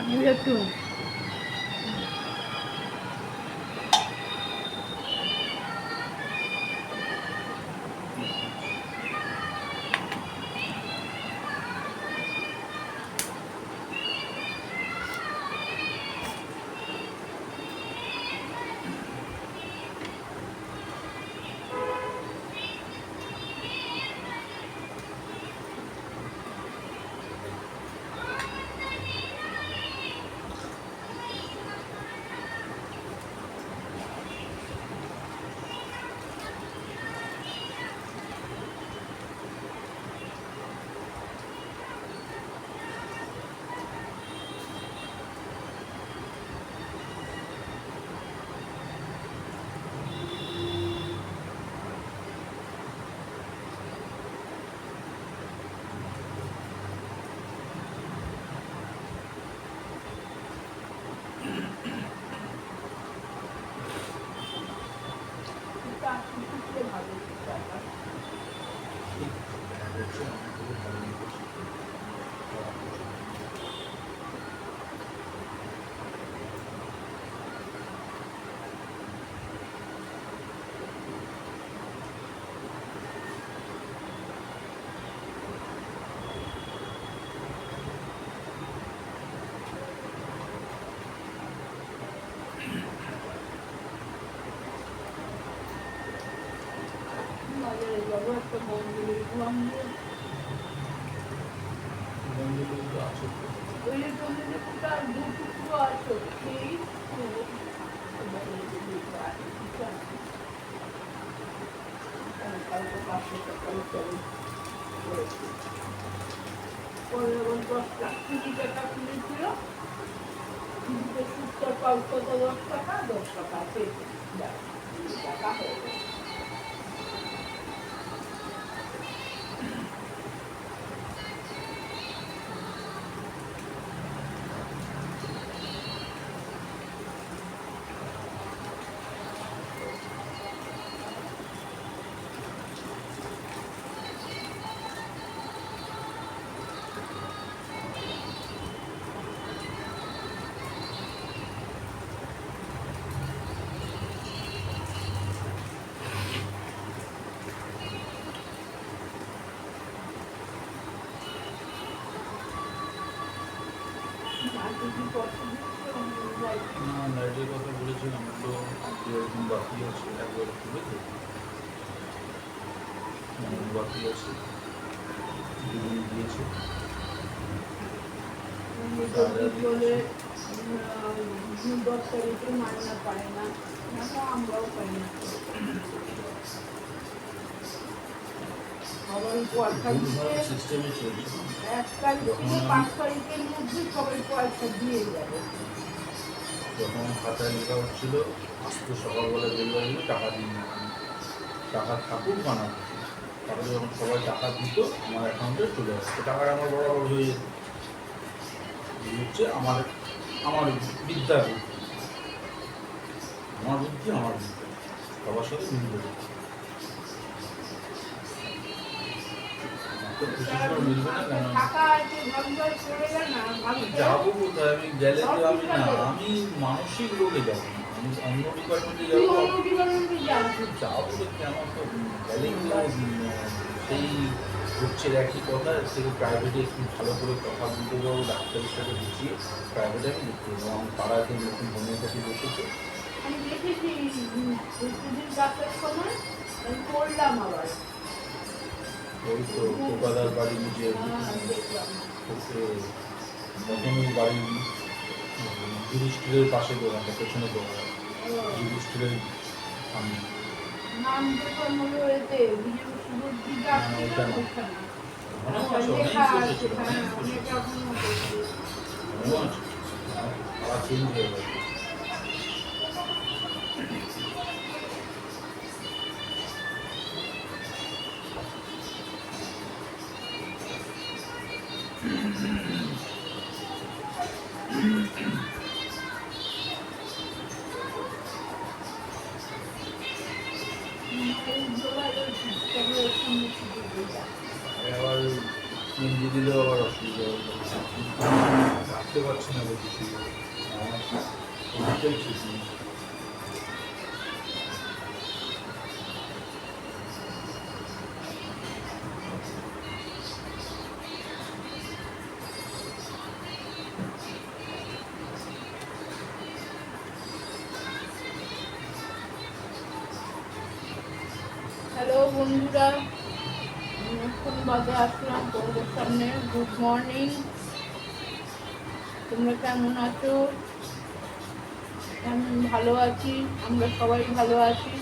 একটু লাইটের কথা বলেছিলাম, তো এরকম বাকি আছে, একবার খুলে তো বাকি আছে, দুদিন দিয়েছে। আমরাও পাই না। সিস্টেমে চলছে, 1 তারিখ থেকে 5 তারিখের মধ্যে সবাই পয়সা দিয়ে যাবে। যখন খাতায় লেখা হচ্ছিল আজকে সকালবেলা বেরোয় টাকা দিন না, টাকা থাকুক বা না থাকুক, তারপরে যখন সবাই টাকা দিত আমার অ্যাকাউন্টে চলে আসতো, টাকাটা আমার বরাবর হয়ে যেত। এই হচ্ছে আমার আমার বিদ্যা বুদ্ধি, আমার বুদ্ধি সবার সাথে মিলবে। মিলবে না কেন? যাবো কোথায়? আমি গেলে তো আমি না, আমি মানসিক রোগে যাবো না, আমি অন্য ডিপার্টমেন্টে যাবো। যাবো তো কেন? তো গেলে সেই হচ্ছে একই কথা, থেকে প্রাইভেটে একটু ভালো করে কথা বলতে যাবো, ডাক্তারের সাথে বুঝিয়ে প্রাইভেটে আমি দেখতে যাবো। আমার পাড়াতে নতুন হোমিওপ্যাথি বসেছে, আমি দেখেছি ডাক্তারের সময় করলাম আবার ওই তো কোকাদার বাড়ি নিচে তখন ওই বাড়ি যুধিষ্ঠিরের পাশে দোকানটা, পেছনে দোকান যুধিষ্ঠিরের সামনে। চেঞ্জ হয়ে গেছে। আবার গেঞ্জি দিলেও আবার অসুবিধা হয়ে যাচ্ছে, রাখতে পারছি না বেশি সুবিধা, আমার শরীরটাই ঠিক নেই। হ্যালো বন্ধুরা, অনেকক্ষণ বাদে আসলাম তোমাদের সামনে। গুড মর্নিং, তোমরা কেমন আছো? আমি ভালো আছি, আমরা সবাই ভালো আছি।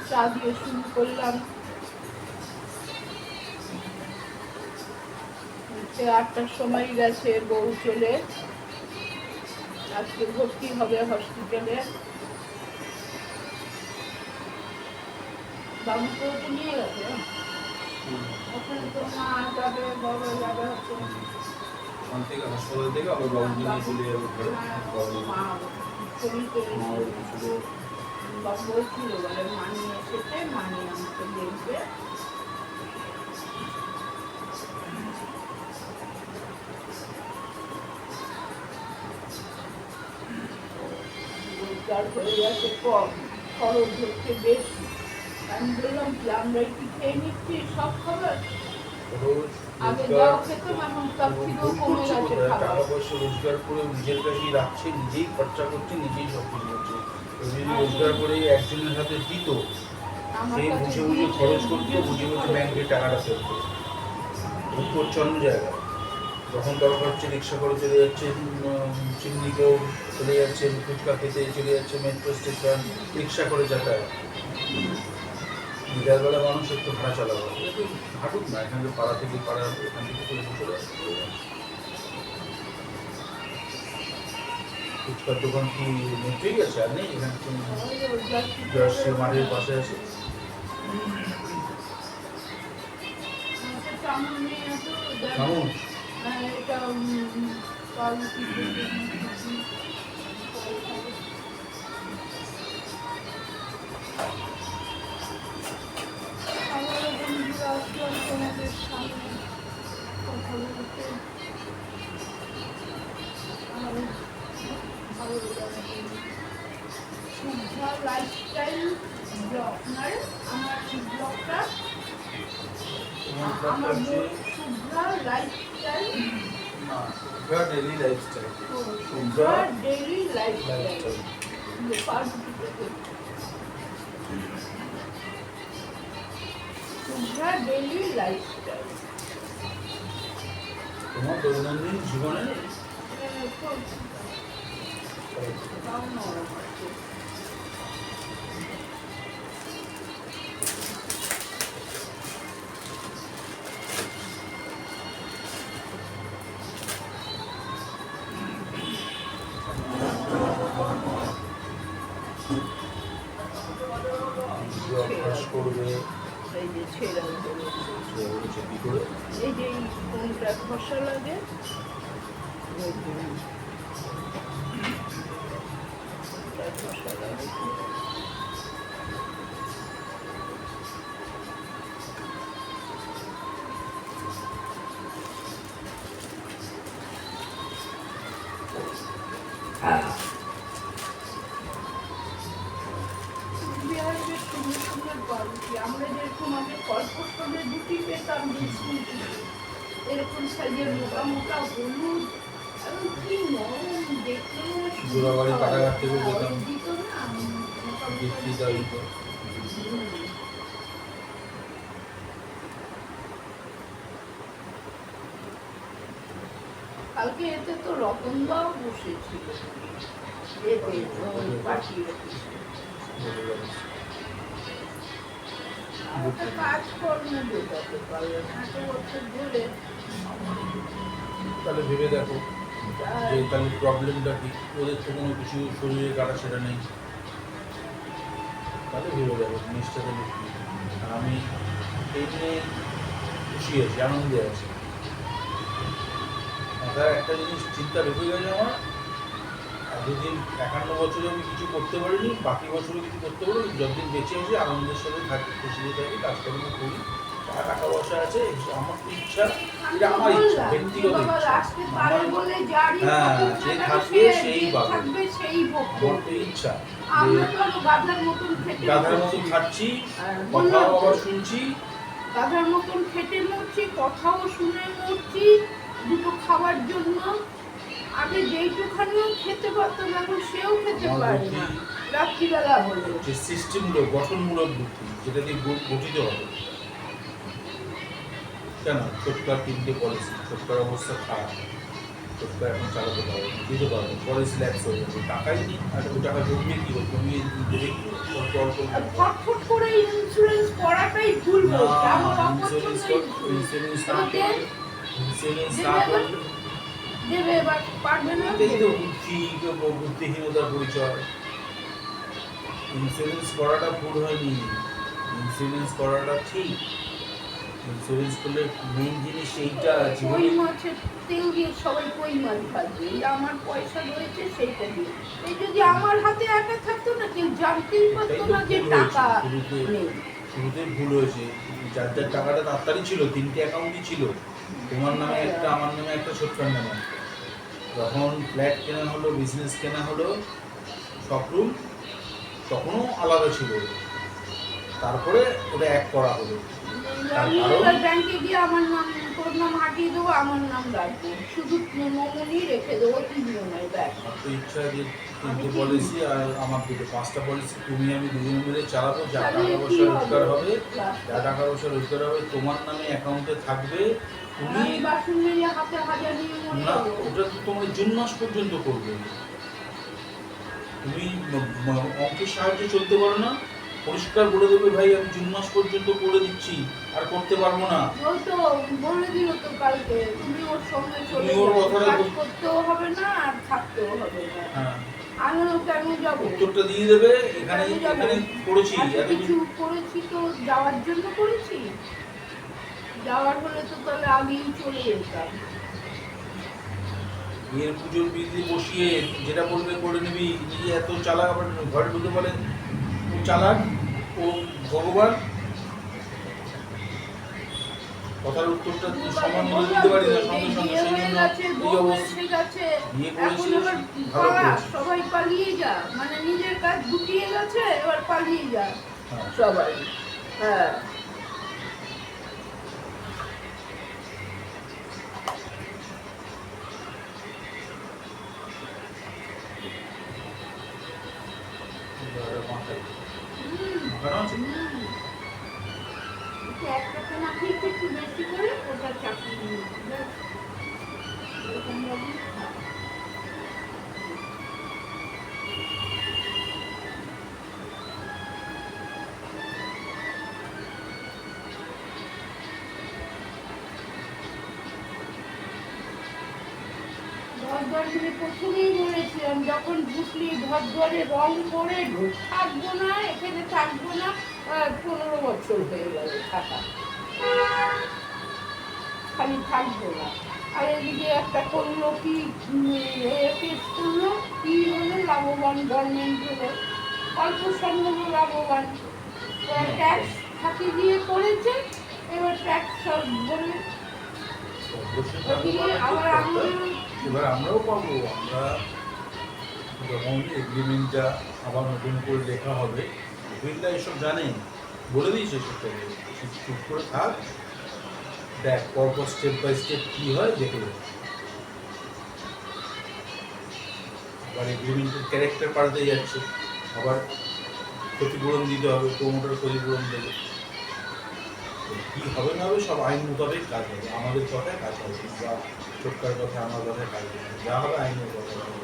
চা দিয়ে শুরু করলাম। 8টার সময় গেছে বউ চলে, আজকে ভর্তি হবে হসপিটালে। বাবুকে তো নিয়ে গেছে, ওখানে তো মা যাবে, বাবা যাবে হচ্ছে। ওখান থেকে হাসপাতাল থেকে আবার বাবুকে নিয়ে চলে যাবে ঘরে। মা শরীরকে বাবু বলছিল, বলে মা নিয়ে এসেছে, মা নিয়ে আমাকে দেখবে। রোজগার হয়ে গেছে কম, খরচ হচ্ছে বেশি। আমি বললাম কি, আমরা কি খেয়ে নিচ্ছি সব খাবার? আগে যাও খেতাম, এখন তার থেকেও কমে গেছে খাবার। টাকা পয়সা রোজগার করে নিজের কাছেই রাখছে, নিজেই খরচা করছে, নিজেই সব কিছু করছে। যদি রোজগার করে একজনের হাতে দিত, সেই বুঝে বুঝে খরচ করতো, বুঝে বুঝে ব্যাংকে টাকাটা ফেলতো। ভোগ করছে অন্য জায়গায়, যখন দরকার হচ্ছে রিক্সা করে চলে যাচ্ছে, চিমনিকেও চলে যাচ্ছে, ফুচকা খেতে চলে যাচ্ছে, মেট্রো স্টেশন রিক্সা করে যাতায়াত। বিকালবেলা মানুষ একটু ভাড়া চালাবো, হাঁটুক না, এখান থেকে পাড়া থেকে পাড়া, এখান থেকে চলে বসে ফুচকার দোকান কি নেই গেছে? আর নেই এখানে, মাঠের পাশে আছে। চামচ তোমাদের সামনে কথা বলতে ভালো লাগে। শুভ্রা লাইফস্টাইল ব্লগ, নয় আমার ব্লগটা, আমার Shubhra lifestyle, Shubhra daily lifestyle, Shubhra daily lifestyle. Shubhra daily lifestyle তোমার দৈনন্দিন জীবনে অভ্যাস করবে। এই যে ছেঁড়া কি করে, এই যে কোনটা ঘষা লাগে, ঘষা লাগে। আমরা যেরকম আগে কল্পস্তরে দুটি পেতাম বিস্কুট, এরকম সাইজের মোটা মোটা হলুদ, এবং কি নরম দেখতে, জোড়াবাড়ি কাটাঘাট থেকে পেতাম, দিত না বিক্রি দায়িত্ব। কালকে এতে তো রতনদাও বসেছিল, এতে পাঠিয়ে রেখেছিল। কাজকর্মে বোঝাতে পারলে না, 8 বছর ধরে। তাহলে ভেবে দেখো যে তাহলে প্রবলেমটা কি, ওদের তো কোনো কিছু শরীরে কাটা সেটা নেই, তাহলে ভেবে দেখো জিনিসটা তাহলে কি। আর আমি এই নিয়ে খুশি আছি, আনন্দে আছি। মাথায় একটা জিনিস চিন্তা ঢুকে গেছে আমার, আগে এতদিন 51 বছরে আমি কিছু করতে পারিনি, বাকি বছরে কিছু করতে পারি, যতদিন বেঁচে আছি আনন্দের সাথে থাকি, খুশিতে থাকি, কাজকর্ম করি, টাকা পয়সা আছে, আমার তো ইচ্ছা, এটা আমার ইচ্ছা, ব্যক্তিগত ইচ্ছা। হ্যাঁ, যে থাকবে সেই পাবে, আমার তো ইচ্ছা গাধার মতন খাচ্ছি, কথাও আবার শুনছি, গাধার মতন খেটে মরছি, কথাও শুনে মরছি দুটো খাওয়ার জন্য। আগে যেইটুখানিও খেতে পারতো এখন সেও খেতে পারে না রাত্রিবেলা হলে। যে সৃষ্টিমূলক গঠনমূলক বুদ্ধি যেটা দিয়ে গঠিত হবে। কেন ছোটকার 3টে পলিসি, ছোটকার অবস্থা খারাপ, ছোটকা এখন চালাতে পারবে না, দিতে পারবে, পলিসি ল্যাক্স হয়ে যাবে, টাকাই নেই, আর ওই টাকা জমিয়ে কী হবে, জমিয়ে দেবে কি অল্প অল্প। ফটফট করে ইন্স্যুরেন্স করাটাই ভুল বলছে। আমার ইন্স্যুরেন্স না করে, ইন্স্যুরেন্স না করে দেবে, এবার পারবে না। এটাই তো বুদ্ধিহীনতার পরিচয়। ইন্স্যুরেন্স করাটা ভুল হয়নি, ইন্স্যুরেন্স করাটা ঠিক। ইন্স্যুরেন্স করলে মেইন জিনিস এইটা, কই মাছের তেল দিয়ে সবাই কই মাছ ভাজবে, আমার পয়সা রয়েছে সেইটা দিয়ে। এই যদি আমার হাতে একা থাকতো না, কেউ জানতেই পারতো না যে টাকা নেই। শুরুতে ভুল হয়েছে, যার যার টাকাটা তাড়াতাড়ি ছিল, 3টে অ্যাকাউন্টই ছিল, তোমার নামে একটা, আমার নামে একটা, ছোটকার নামে। যখন ফ্ল্যাট কেনা হলো, বিজনেস কেনা হলো, শপরুম, তখনও আলাদা ছিল, তারপরে ওটা এক করা হলো। ব্যাংকে গিয়ে আমার নাম, তোর নাম হাঁটিয়ে দেবো, আমার নাম রাখবো, শুধু নমনি রেখে দেবো, 3 জনের ব্যাগ। আমার তো ইচ্ছা যে 3টে পলিসি আর আমার 5টা পলিসি তুমি আমি দুজনে মিলে চালাবো, যা টাকা পয়সা রোজগার হবে, যা টাকা পয়সা রোজগার হবে তোমার নামে অ্যাকাউন্টে থাকবে। তুমি না, ওটা তো তোমার জুন মাস পর্যন্ত করবে। তুমি অঙ্কের সাহায্যে চলতে পারো না, পরিষ্কার বলে দেবে ভাই আমি জুন মাস পর্যন্ত করে দিচ্ছি, আর করতে পারবো না। ওই তো বলে দিল তো কালকে, তুমি ওর সঙ্গে চলে কাজ করতেও হবে না আর থাকতেও হবে না। হ্যাঁ, আমিও কেন যাবো, উত্তরটা দিয়ে দেবে। এখানে করেছি, এত কিছু করেছি তো যাওয়ার জন্য করেছি, যাওয়ার হলে তো তাহলে আগেই চলে যেতাম। বিয়ের পুজোর বিধি বসিয়ে যেটা বলবে করে নিবি, নিজে এত চালাক, আবার ঘরে ঢুকে বলে ও চালাক, ও ভগবান। কথার উত্তরটা সমান বলে দিতে পারি না সঙ্গে সঙ্গে, সেই জন্য এই অবস্থা। বিয়ে করেছি ভালো করেছি, সবাই পালিয়ে যা, মানে নিজের কাজ গুটিয়ে গেছে, এবার পালিয়ে যা সবাই। হ্যাঁ, একটাকে না খেয়ে একটু বেশি করে ওটা চাকরি নিয়ে এরকম ভাবে। প্রথমেই বলেছিলাম যখন ঢুকলি ঘরে রং করে থাকবো না, এখানে থাকবো না, 15 বছর হয়ে গেল থাকা, খালি থাকবো না। আর এদিকে একটা করলো কি কেস করলো, কি হলো, লাভবান গভর্নমেন্ট হলো, অল্প সম্ভব লাভবান, ট্যাক্স ফাঁকি দিয়ে করেছে, এবার ট্যাক্স সব বলে এবার আমরাও পাবো। আমরা যখন এগ্রিমেন্টটা আবার নতুন করে লেখা হবে, উকিলরা এসব জানে, বলে দিয়েছে সব, চুপ করে থাক, দেখ পরপর স্টেপ বাই স্টেপ কী হয় দেখে দেবে। আবার এগ্রিমেন্টের ক্যারেক্টার পাল্টে যাচ্ছে, আবার ক্ষতিপূরণ দিতে হবে, প্রমোটার ক্ষতিপূরণ দেবে, কী হবে না হবে সব আইন মোতাবেক কাজ হবে, আমাদের কথায় কাজ হবে বা ছোটকার কথায় আমার কথায় কাজ হবে, যা হবে আইনের কথা হবে।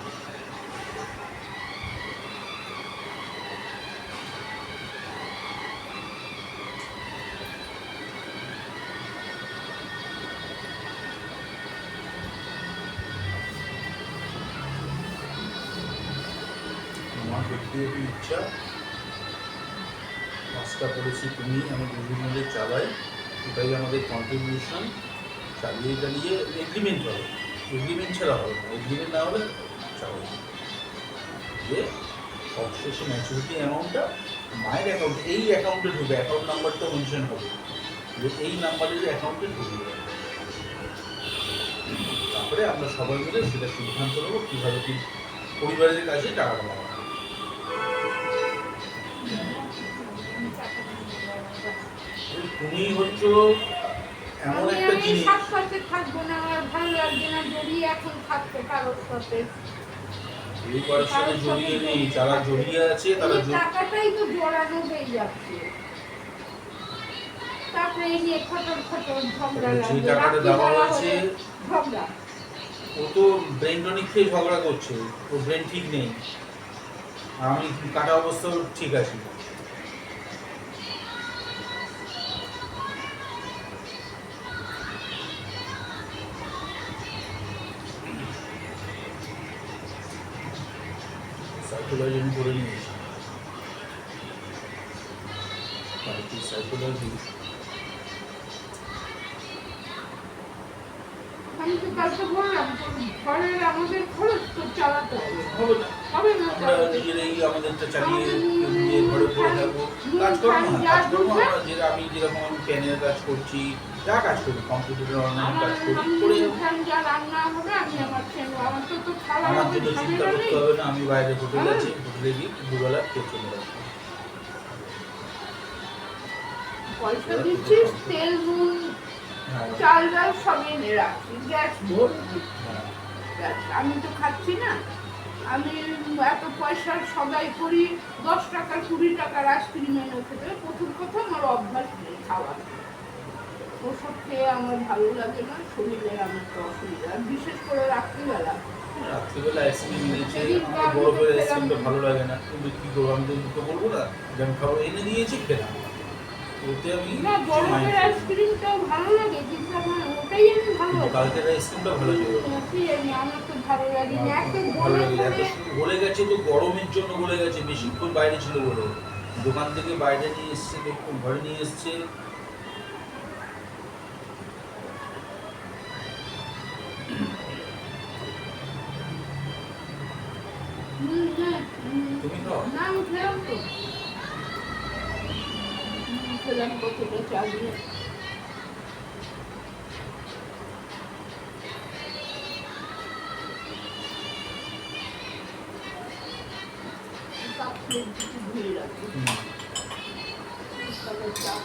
আমার ব্যক্তিগত ইচ্ছা 5টা পলিসি তুমি আমি বিভিন্ন চালাই, এটাই আমাদের কন্ট্রিবিউশন, চালিয়ে এগ্রিমেন্ট হবে, এগ্রিমেন্ট ছাড়া হবে না, এগ্রিমেন্ট না হলে চালাই। যে অবশেষে ম্যাচুরিটি অ্যামাউন্টটা মায়ের অ্যাকাউন্ট এই অ্যাকাউন্টে ঢুকবে, অ্যাকাউন্ট নাম্বারটা মেনশন হবে যে এই নাম্বারের অ্যাকাউন্টে ঢুকবে। তারপরে আমরা সবাই মিলে সেটা সিদ্ধান্ত নেবো কীভাবে কি পরিবারের কাছে টাকাটা লাগাবো। তুমি হচ্ছে এমন আমি একটা এই জিনিস, সাথে থাকবো না, আমার ভালো লাগবে না জড়িয়ে এখন থাকতে কারোর সাথে। এই কারোর সাথে জড়িয়ে নেই, যারা জড়িয়ে আছে তারা এই টাকাটাই তো জড়ানো হয়ে যাচ্ছে। তারপরে এই নিয়ে খটর খটর ঝগড়া যে লাগবে, টাকাটা দেওয়া হয়েছে ঝগড়া। ও তো ব্রেন টনিক খেয়ে ঝগড়া করছে, ও ব্রেন ঠিক নেই, আর আমি কাটা অবস্থাও ঠিক আছি। সাইকোলজি আমি করে নিয়েছি, সাইকোলজি আমি তো কালকে বললাম ঘরের আমাদের খরচ তো চালাতে হবে। হবে না, হবে না আমরা নিজেরাই আমাদেরটা চালিয়ে নিয়ে ঘরে পড়ে থাকবো, কাজকর্ম না, কাজকর্ম আমরা আমি যেরকম আমি প্যানের কাজ করছি, যা কাজ করি কম্পিউটারের অনলাইন কাজ করি করে যাবো। যা রান্না হবে আমি আমার ছেলে, আমার তো খাওয়া আমার হবে, জন্য চিন্তা ঝামেলা করতে নেই। হবে না, আমি বাইরে হোটেল আছে, হোটেলে গিয়ে দুবেলা খেয়ে চলে যাবো। পয়সা দিচ্ছিস, তেল নুন হ্যাঁ, চাল ডাল সব এনে রাখছি, গ্যাস ভরছি। হ্যাঁ। ব্যাস, আমি তো খাচ্ছি না। আমি এত পয়সার সদাই করি, 10 টাকা 20 টাকার আইসক্রিম এনে খেতে, প্রথম কথা আমার অভ্যাস নেই খাওয়ার। ওসব খেয়ে আমার ভালো লাগে না, শরীরে আমার তো অসুবিধা, আর বিশেষ করে রাত্রিবেলা। রাত্রিবেলা আইসক্রিম এনেছে, আমার বরফের আইসক্রিমটা ভালো লাগে না, কিন্তু কি করবো, আমি তো দুটো বলবো না যে আমি খাবার এনে দিয়েছি খেলাম, ওতে আমি না, বরফের আইসক্রিমটাও ভালো লাগে, কিন্তু আমার ওটাই আমি ভালো লাগে। কালকের আইসক্রিমটা ভালো ছিল, কি জানি, আমার তো ভালো লাগে না, এত ভালো গলে লাগে, এত গলে। সুন্দর গলে গেছে তো, গরমের জন্য গলে গেছে, বেশিক্ষণ বাইরে ছিল বলে, দোকান থেকে বাইরে নিয়ে এসছে, দেখুন ঘরে নিয়ে এসছে। তুমি খাও, না, আমি খেলাম তো, খেলাম কতটা চালিয়ে। ধুয়ে রাখি তাহলে চাপ।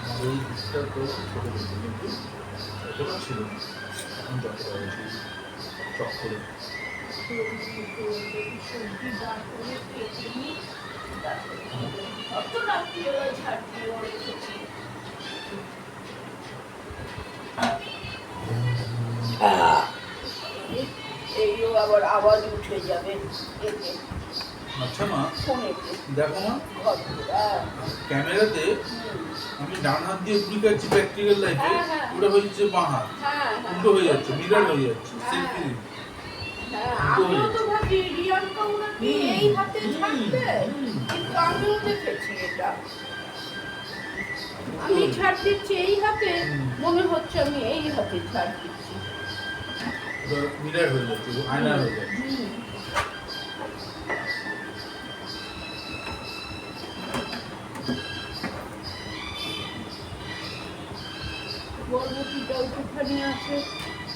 আমার এই দিকটা তো ছোটো ছিল, কিন্তু এতটা ছিল না, এখন যতটা হয়েছে চক করে। সবজি বার করে কেটে নিই, অত রাত্রিবেলায় ঝাড় দিয়ে রেখেছি। এইও আবার আওয়াজ উঠে যাবে এতে, আচ্ছা মা, ফোনেতে। দেখো মা, ঘরটা ক্যামেরাতে আমি ডান হাত দিয়ে ঘুরি কাটছি প্র্যাকটিক্যাল লাইফে, হ্যাঁ, হ্যাঁ। ওটা হয়ে যাচ্ছে বাঁ হাত, হ্যাঁ, উল্টো হয়ে যাচ্ছে, মিরার হয়ে যাচ্ছে, সেলফি। হ্যাঁ, আমিও তো ভাবি রিয়ানকা ওনাকে এই হাতে ছাড়বে, কিন্তু আমিও দেখেছি এটা। আমি ছাড় দিচ্ছি এই হাতে, মনে হচ্ছে আমি এই হাতে ছাড় দিচ্ছি। মিরার হয়ে যাচ্ছে, আয়না হয়ে যাচ্ছে। বরবটিটা ওখানে আছে,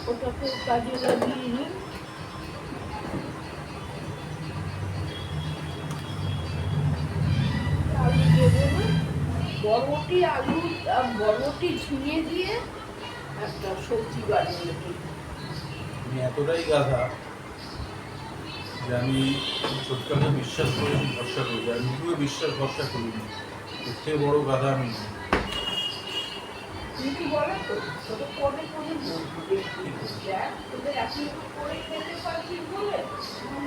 ওটাকে কাজে লাগিয়ে নিই। আলু দেবো না, বরবটি আলু বরবটি ঝিঙে দিয়ে একটা সবজি বানিয়ে দিই। আমি এতটাই গাধা যে আমি ছোটটাকে বিশ্বাস করেছি, ভরসা করি, আর নিজেও বিশ্বাস ভরসা করিনি, এর থেকে বড় গাধা আমি নই। কিন্তু বলে তো, তোকে পরে পরে বলবো, দেখবি দেখ তোদের এখন করে খেতে পারছিস বলে,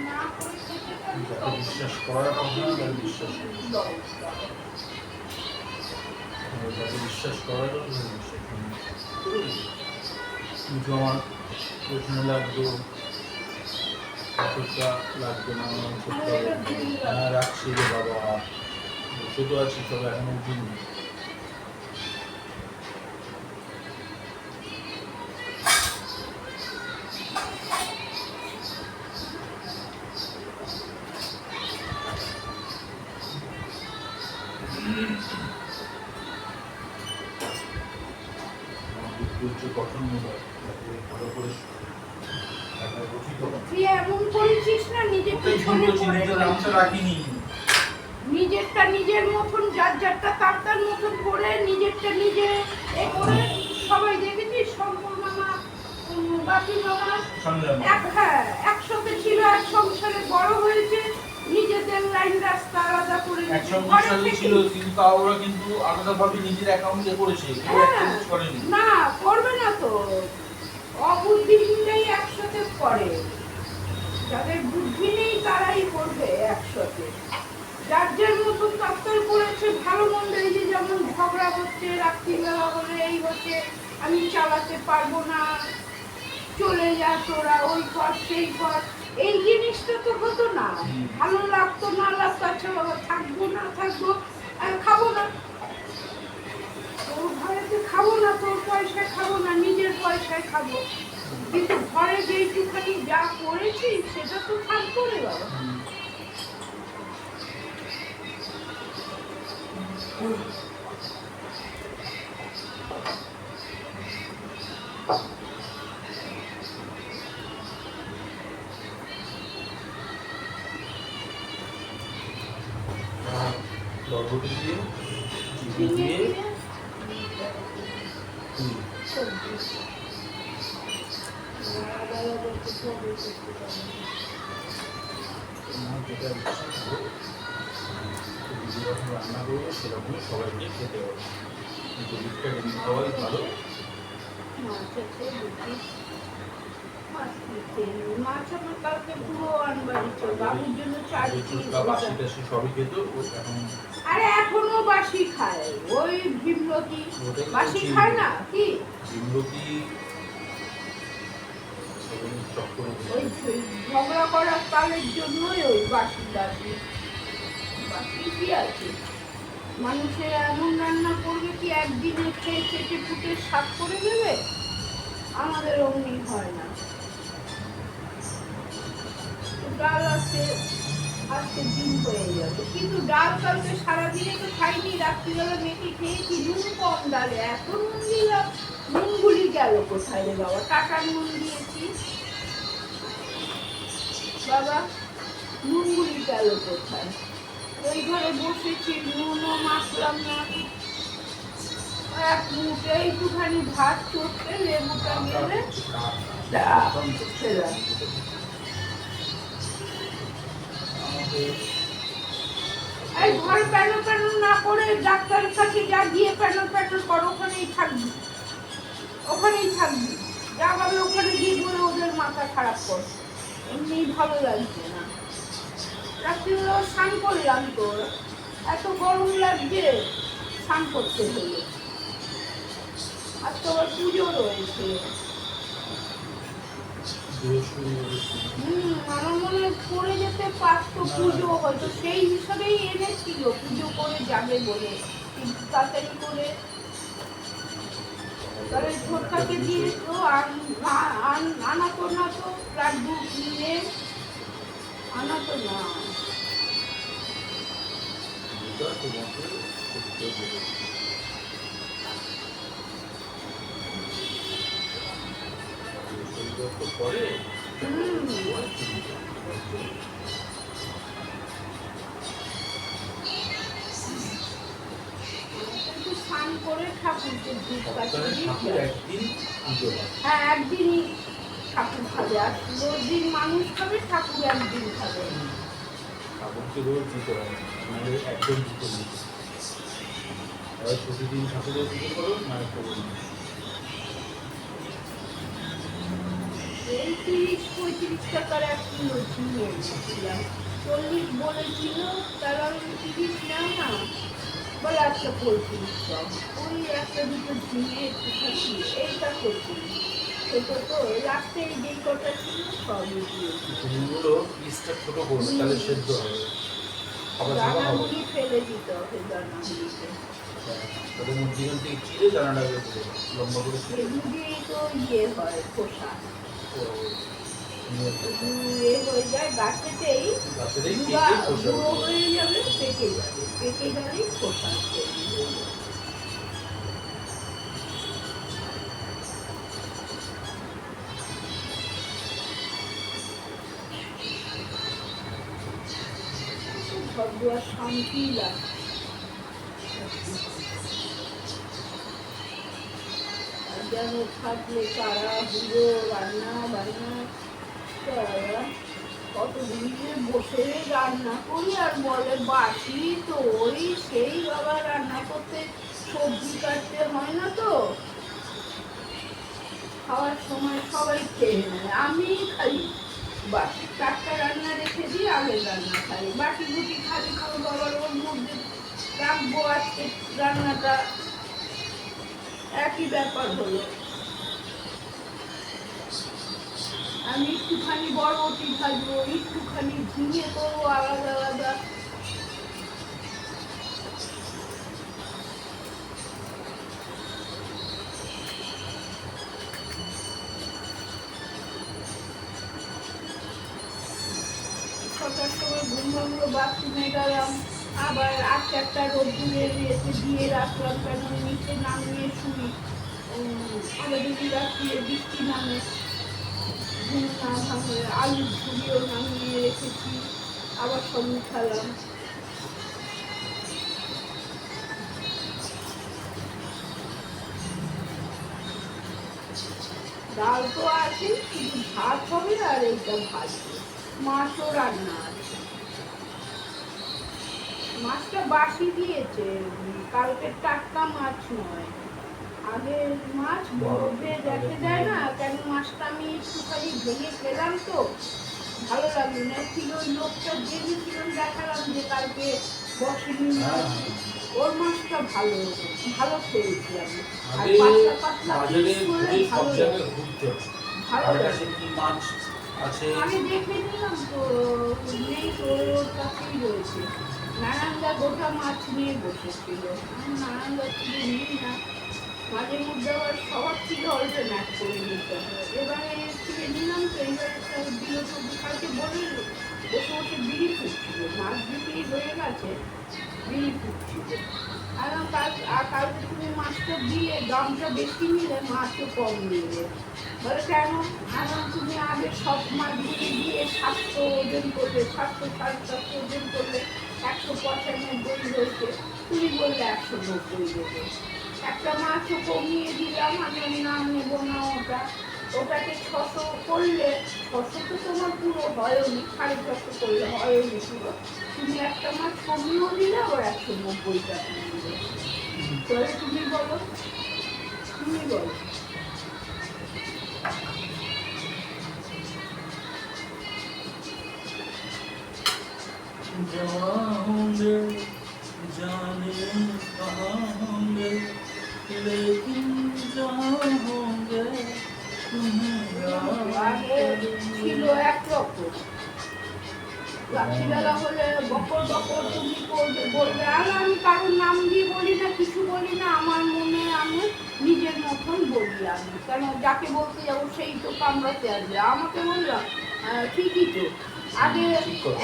না করে খেতে পারছিস যাকে বিশ্বাস করার কথা না তাকে বিশ্বাস করি, যাকে বিশ্বাস করার কথা তাকে বিশ্বাস করি। কিন্তু আমার পেছনে লাগতো, অতটা লাগতো না, হ্যাঁ রাখছি রে বাবা, ছোটো আছি, তবে এখনো উঠিনি। পছন্দ হয় ভালো করে একটা গঠিত হয়। তুই এমন করেছিস না নিজে ওটাই পিছনে শুনতেছি, পড়ে নিজের নামটা রাখিনি। নিজেরটা নিজের মতন যার যারটা তার তার মতন করে নিজেরটা নিজে এ করে সবাই দেখেছিস শঙ্কর মামা বাপি মামা সঞ্জয় মামা। হ্যাঁ একসাথে ছিল এক সংসারে বড় হয়েছে নিজেদের লাইন রাস্তা আলাদা করে এক নিয়েছে। সঙ্গে ঘরে সাথে থেকে- ছিল কিন্তু তাও ওরা কিন্তু আলাদাভাবে নিজের অ্যাকাউন্টে করেছে, কেউ হ্যাঁ, একটা কিছু করেনি। না করবে না তো অবুদ্ধিহীনরাই একসাথে করে যাদের বুদ্ধি নেই তারাই করবে একসাথে যার যার মতন তত্তর করেছে ভালো মন্দ এই যে যেমন ঝগড়া হচ্ছে রাত্রিবেলা হলে এই হচ্ছে আমি চালাতে পারবো না চলে যা তোরা ওই কর সেই কর এই জিনিসটা তো হতো না ভালো লাগতো না লাগতো আচ্ছা বাবা থাকবো না থাকবো খাবো না তোর ঘরেতে খাবো না তোর পয়সায় খাবো না নিজের পয়সায় খাবো কিন্তু ঘরে যেইটুখানি যা করেছি সেটা তো থাকবো রে বাবা বরবটি দিয়ে চিনি ঝিঙে দিয়ে দিয়ে হুম, সবজি আলাদা আলাদা কিছু হবে করতে পারবো না। তোমার যেটা ইচ্ছা করো যেরকম রান্না করবো সেরকমই সবাইকে খেতে হবে, কিন্তু দিকটা এমনি খাওয়াই ভালো। মাছ আছে বুঝি মাছ কিনতে এলো। মাছ আমার কালকে পুরো আনবাড়ি চল বাবুর জন্য চার ফুচকা বাসি টাসি সবই খেত, ও এখন আরে এখনো বাসি খায় ওই ভীমলতি ওটাই তো বাসি বলছি। খায় না কি জিমলতি সেগুলো চক্করে ওই ঝগড়া করার কালের জন্যই ওই বাসি বাসি বাসি কি আছে মানুষের এমন রান্না করবে কি একদিনে খেয়ে চেটে ফুটে সাত করে দেবে আমাদের অমনি হয় না ডাল আছে আজকে দিন হয়ে যাবে কিন্তু ডাল কালকে সারাদিনে তো খাইনি রাত্রিবেলা মেখে খেয়েছি নুন কম ডালে এত নুন দিলাম নুনগুলি গেল কোথায় রে বাবা টাকার নুন দিয়েছি বাবা নুনগুলি গেল কোথায় ওই ঘরে বসেছি নুনও মাখলাম না এক মুঠে একটুখানি ভাত চড়তে লেবুটা গেলে খেলাম এই ঘর প্যানো প্যানো না করে ডাক্তারের কাছে যা গিয়ে প্যানো প্যানো কর ওখানেই থাকবি যা হবে ওখানে গিয়ে বলে ওদের মাথা খারাপ কর এমনি ভালো লাগছে না রাত্রিবেলা স্নান করলাম তো এত গরম লাগছে স্নান করতে হলো আর তো আবার পুজো রয়েছে আমার মনে হয় করে যেতে পারতো পুজো হয়তো সেই হিসাবেই এনেছিল পুজো করে যাবে বলে কিন্তু তাড়াতাড়ি করে তাহলে ছোটটাকে দিয়ে তো আনাতো না তো লাড্ডু কিনে আনাতো না পরে একটু স্নান করে ঠাকুরকে দুধ সপ্তাহে ঠাকুর কাটিয়ে একদিন পুজো হয়। হ্যাঁ একদিনই ঠাকুর খাবে আর রোজ দিন মানুষ খাবে ঠাকুর একদিন খাবে ঠাকুরকে রোজ দিতে হয়, নাহলে একদম দিতে নেই। হয় প্রতিদিন ঠাকুরের পুজো করো, না করো না। এই ৩০-৩৫ টাকার এক কিলো ঝিঙে এনেছিলাম ৪০ বলেছিল তারা ৩০ নাও না বলে আচ্ছা ৩৫ দাও ওই একটা দুটো ঝিঙে একটুখানি এইটা ৩৫ ছোটো তো লাস্টে এই যেই কটা ছিল সবই দিয়েছি ঝিঙেগুলো পিসটা ছোট করবে, তাহলে সেদ্ধ হবে, খাবার খাওয়া হবে। দানাগুলি ফেলে দিতে হবে দানাগুলিতে তাদের মধ্যখান থেকে চিড়ে দানাটা বের করে দেবে, লম্বা করে চিড়ে। এগুলি তো ইয়ে হয় খোসা ও, নিয়ে আসবে। এ হয়ে যায় গাছেতেই গাছেরই গুঁড়া কেটে খোসা গুঁড়ো উঠিয়ে হয়ে যাবে পেকে যাবে পেকে গেলেই খোসা তৈরি হয়ে যাবে। ঘর দুয়ার শান্তি লাগে। আর যেন থাকলে তারা বুড়ো রান্না বান্না তারা কতদিন যে বসে রান্না করি আর বলে বাসি তো ওই সেই বাবা রান্না করতে সবজি কাটতে হয় না তো খাওয়ার সময় সবাই খেয়ে নেয়, আমি খাই বাসি টাটকা রান্না রেখে দিই, আগের রান্না খাই, বাকি বুটি খালি খাবো বাবার ওর মধ্যে রাখবো আজকে রান্নাটা, একই ব্যাপার হলো। আমি একটুখানি বরবটি ভাজবো, একটুখানি ঝিঙে করবো আলাদা আলাদা। ছটার সময় ঘুম ভাঙলো, বাথরুমে গেলাম, আবার আজকে একটা রোদ্দুরের এতে দিয়ে রাখলাম, কেন নিচে নামিয়ে শুনি আগে যদি রাত্রিরে বৃষ্টি নামে ঘুম না ভাঙলে। আলুর ঝুড়িও নামিয়ে রেখেছি, আবার সব উঠালাম। ডাল তো আছে, শুধু ভাত হবে আর এইটা ভাজবে, মাছও রান্না আছে। মাছটা বাসি দিয়েছে, কালকে টাটকা মাছ নয়, আগের মাছ বরফে রেখে দেয় না, কেন মাছটা আমি একটুখানি ভেঙে খেলাম তো ভালো লাগলো না, ছিল ওই লোকটা জেনেছিলাম, দেখালাম যে কালকে বসিনি মাছ, ওর মাছটা ভালো ভালো খেয়েছি আমি। আর পাতলা পাতলা পিস করে ভালো আমি দেখে নিলাম তো নেই তো, ওর কাছেই রয়েছে। নারায়ণদা গোটা মাছ নিয়ে বসেছিল, আমি নারায়ণদা থেকে নিই না, মাঝে মধ্যে আবার সবার থেকে অল্টারনেট করে নিতে হয়। এবারে থেকে নিলাম তো, এবার একটা দিল সবজি কালকে বলে বসে বসে বিড়ি ফুটছিল, মাছ বিক্রি হয়ে গেছে, বিড়ি ফুটছিল। আর কালকে তুমি মাছটা দিয়ে দামটা বেশি নিলে মাছও কম নিলে, বলে কেন? এখন তুমি আগে সব মাছগুলি দিয়ে 700 ওজন করলে, 700-750 ওজন করলে 195 হয়েছে, তুমি বললে 190 দেবে। একটা মাছও কমিয়ে দিলাম, আমি না নেবো না ওটাকে 600 করলে, 600 তো তোমার পুরো হয়নি, 650 করলে হয়নি পুরো, তুমি একটা মাছ কমিয়েও দিলে আবার 190 টাকা দিলে। তাহলে তুমি বলো, তুমি বলো। जवां होंगे जाने कहाँ होंगे, लेकिन जहाँ होंगे तुम्हें আগে ছিল একরকম, রাত্রিবেলা হলে বকর বকর তুমি করবে, বলবে, আর আমি কারোর নাম দিয়ে বলি না, কিছু বলি না, আমার মনে আমি নিজের মতন বলি, আমি কেন যাকে বলতে যাবো সেই তো কামড়াতে আসবে, আমাকে বললাম ঠিকই তো, আগে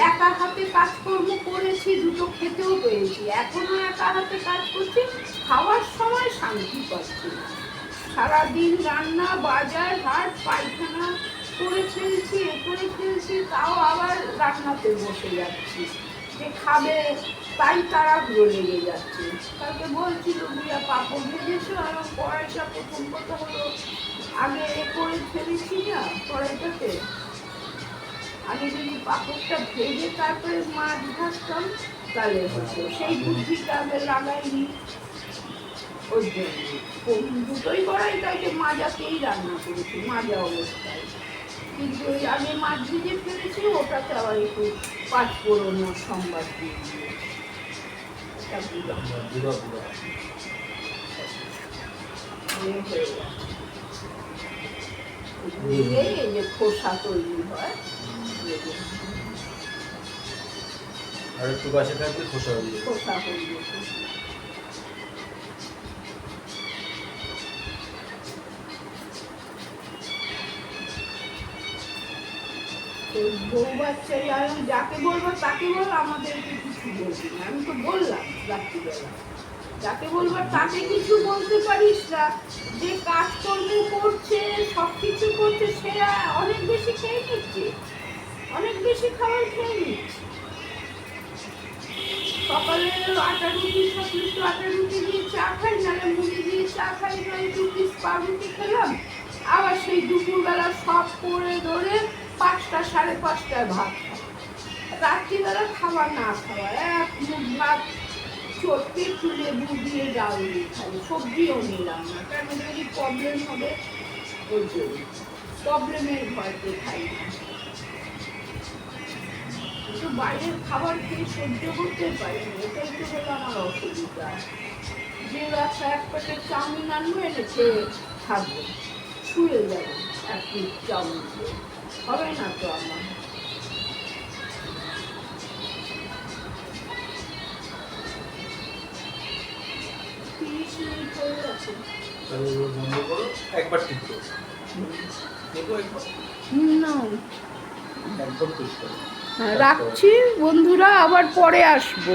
একা হাতে কাজকর্ম করেছি, দুটো খেতেও পেয়েছি, এখনো একা হাতে কাজ করছি, খাওয়ার সময় শান্তি পাচ্ছি না, সারাদিন রান্না বাজার হাট পায়খানা করে ফেলছি, করে ফেলছি, তাও আবার রান্নাতে বসে যাচ্ছি, যে খাবে তাই তারা লেগে যাচ্ছে। কালকে বলছিল বুড়িয়া পাপড় ভেজেছো, আর কড়াইটা প্রথম কথা হলো আগে করে ফেলেছি না কড়াইটাতে, আগে যদি পাপড়টা ভেজে তারপরে মাছ ভাজতাম তাহলে হতো, সেই বুদ্ধিটা আমি লাগাইনি, ওই জন্য দুটোই কড়াইটাকে মাজাতেই রান্না করেছি, মাজা অবস্থায়, কিন্তু ওই আগে মাছ ভেজে ফেলেছি, ওটাতে আবার একটু 5 ফোড়ন সম্বাদ দিয়ে দিয়েছি, এই যে খোসা তৈরি হয়, আর একটু বাসে থাকলে খোসা হয়ে যাবে, খোসা হয়ে যেত। বউ বাচ্চাই, আমি যাকে বলবো তাকে বল, আমাদেরকে কিছু বলবি না, আমি তো বললাম রাত্রিবেলা, যাকে বলবো তাকে কিছু বলতে পারিস না, যে কাজকর্ম করছে সব কিছু করছে, সেরা অনেক বেশি খেয়ে নিচ্ছে, অনেক বেশি খাবার খেয়ে নিচ্ছে, সকালে আটা রুটি থাকলে একটু আটা রুটি দিয়ে চা খাই, নাহলে মুড়ি দিয়ে চা খাই, নয় 2 পিস পাউরুটি খেলাম। আবার সেই দুপুরবেলা সব করে ধরে 5টা 5:30টায় ভাত খাই। রাত্রিবেলা খাবার না খাওয়া, এক মুখ ভাত চটকে একটু লেবু দিয়ে ডাল দিয়ে খাই, সবজিও নিলাম না, কেন যদি প্রবলেম হবে ওই জন্য, প্রবলেমের ভয়তে খাই না। কিন্তু বাইরের খাবার খেয়ে সহ্য করতে পারি না, এটাই তো হলো আমার অসুবিধা। যে একটা 1 প্যাকেট চাউমিন আনবো, এনে খেয়ে থাকবো, শুয়ে যাবো 1 প্লেট চাউমিন খেয়ে, হবে না তো আমার। 30 মিনিট হয়ে গেছে। তাহলে এবার বন্ধ করো, একবার ঠিক করো, দেখো একবার, না, একবার পুশ করো। রাখছি বন্ধুরা, আবার পরে আসবো।